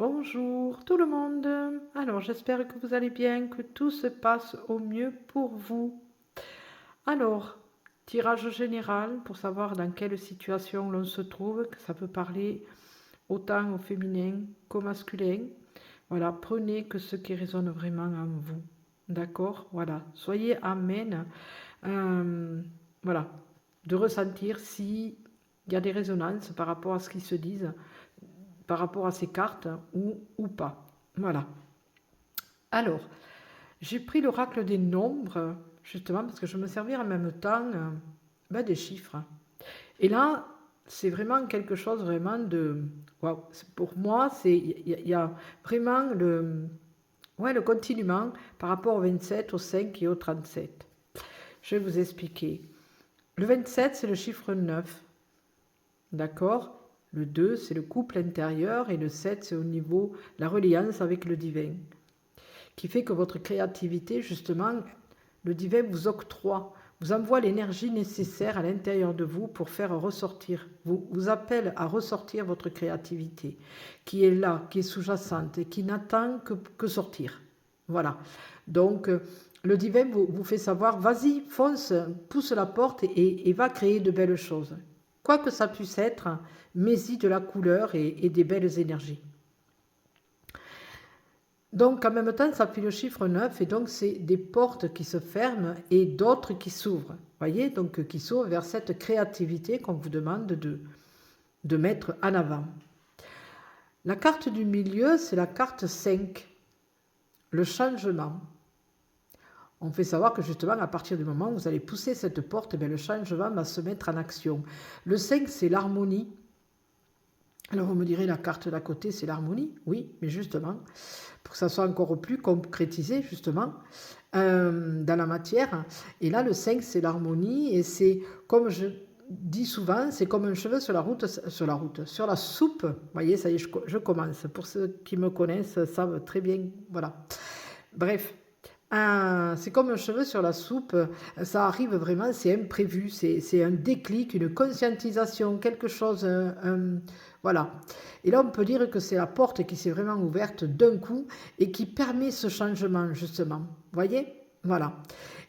Bonjour tout le monde. Alors j'espère que vous allez bien, que tout se passe au mieux pour vous. Alors, tirage général pour savoir dans quelle situation l'on se trouve, que ça peut parler autant au féminin qu'au masculin. Voilà, prenez que ce qui résonne vraiment en vous. D'accord? Voilà, soyez amène. Voilà, de ressentir s'il y a des résonances par rapport à ce qu'ils se disent, par rapport à ces cartes ou pas. Voilà. Alors, j'ai pris l'oracle des nombres, justement, parce que je me servais en même temps des chiffres. Et là, c'est vraiment quelque chose vraiment de... Waouh, pour moi, il y a vraiment le continuum par rapport au 27, au 5 et au 37. Je vais vous expliquer. Le 27, c'est le chiffre 9. D'accord? Le 2, c'est le couple intérieur et le 7, c'est au niveau la reliance avec le divin. Qui fait que votre créativité, justement, le divin vous octroie, vous envoie l'énergie nécessaire à l'intérieur de vous pour faire ressortir, vous appelle à ressortir votre créativité, qui est là, qui est sous-jacente et qui n'attend que sortir. Voilà. Donc, le divin vous fait savoir, vas-y, fonce, pousse la porte et va créer de belles choses. Quoi que ça puisse être, mets-y de la couleur et des belles énergies. Donc, en même temps, ça fait le chiffre 9, et donc c'est des portes qui se ferment et d'autres qui s'ouvrent. Voyez, donc qui s'ouvrent vers cette créativité qu'on vous demande de mettre en avant. La carte du milieu, c'est la carte 5, le changement. On fait savoir que justement, à partir du moment où vous allez pousser cette porte, le changement va se mettre en action. Le 5, c'est l'harmonie. Alors vous me direz, la carte d'à côté, c'est l'harmonie. Oui, mais justement, pour que ça soit encore plus concrétisé, justement, dans la matière. Et là, le 5, c'est l'harmonie. Et c'est, comme je dis souvent, c'est comme un cheveu sur la soupe. Vous voyez, ça y est, je commence. Pour ceux qui me connaissent, savent très bien. Voilà. Bref. C'est comme un cheveu sur la soupe, ça arrive vraiment, c'est imprévu, c'est un déclic, une conscientisation, quelque chose, voilà. Et là, on peut dire que c'est la porte qui s'est vraiment ouverte d'un coup et qui permet ce changement, justement. Vous voyez? Voilà.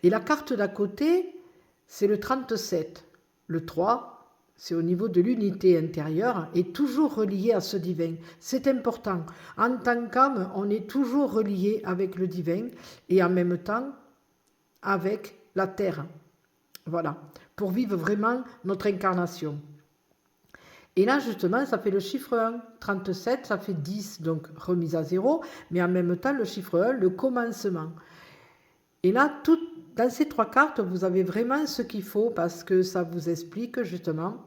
Et la carte d'à côté, c'est le 37. Le 3, c'est au niveau de l'unité intérieure et toujours relié à ce divin. C'est important. En tant qu'âme, on est toujours relié avec le divin et en même temps avec la terre. Voilà. Pour vivre vraiment notre incarnation. Et là, justement, ça fait le chiffre 1. 37, ça fait 10, donc remise à zéro. Mais en même temps, le chiffre 1, le commencement. Et là, dans ces trois cartes, vous avez vraiment ce qu'il faut parce que ça vous explique justement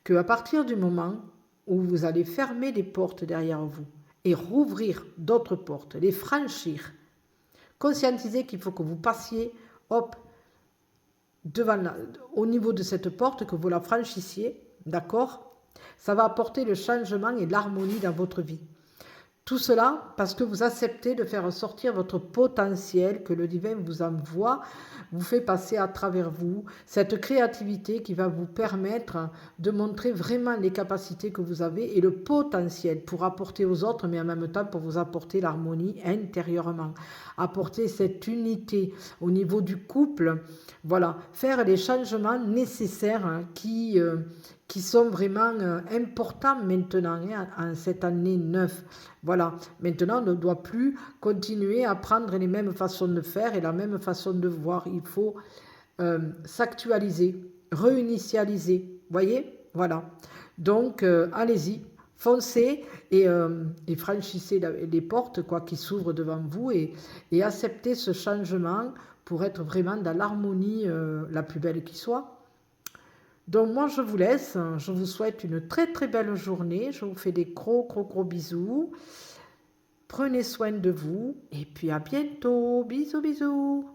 qu'à partir du moment où vous allez fermer les portes derrière vous et rouvrir d'autres portes, les franchir, conscientiser qu'il faut que vous passiez, hop, au niveau de cette porte, que vous la franchissiez, d'accord? Ça va apporter le changement et l'harmonie dans votre vie. Tout cela parce que vous acceptez de faire sortir votre potentiel que le divin vous envoie, vous fait passer à travers vous, cette créativité qui va vous permettre de montrer vraiment les capacités que vous avez et le potentiel pour apporter aux autres, mais en même temps pour vous apporter l'harmonie intérieurement, apporter cette unité au niveau du couple, voilà, faire les changements nécessaires qui sont vraiment importants maintenant, en cette année 9. Voilà, maintenant on ne doit plus continuer à prendre les mêmes façons de faire et la même façon de voir. Il faut s'actualiser, réinitialiser, voyez? Voilà, donc allez-y, foncez et franchissez les portes quoi, qui s'ouvrent devant vous et acceptez ce changement pour être vraiment dans l'harmonie la plus belle qui soit. Donc moi je vous laisse, je vous souhaite une très très belle journée, je vous fais des gros bisous, prenez soin de vous et puis à bientôt, bisous bisous.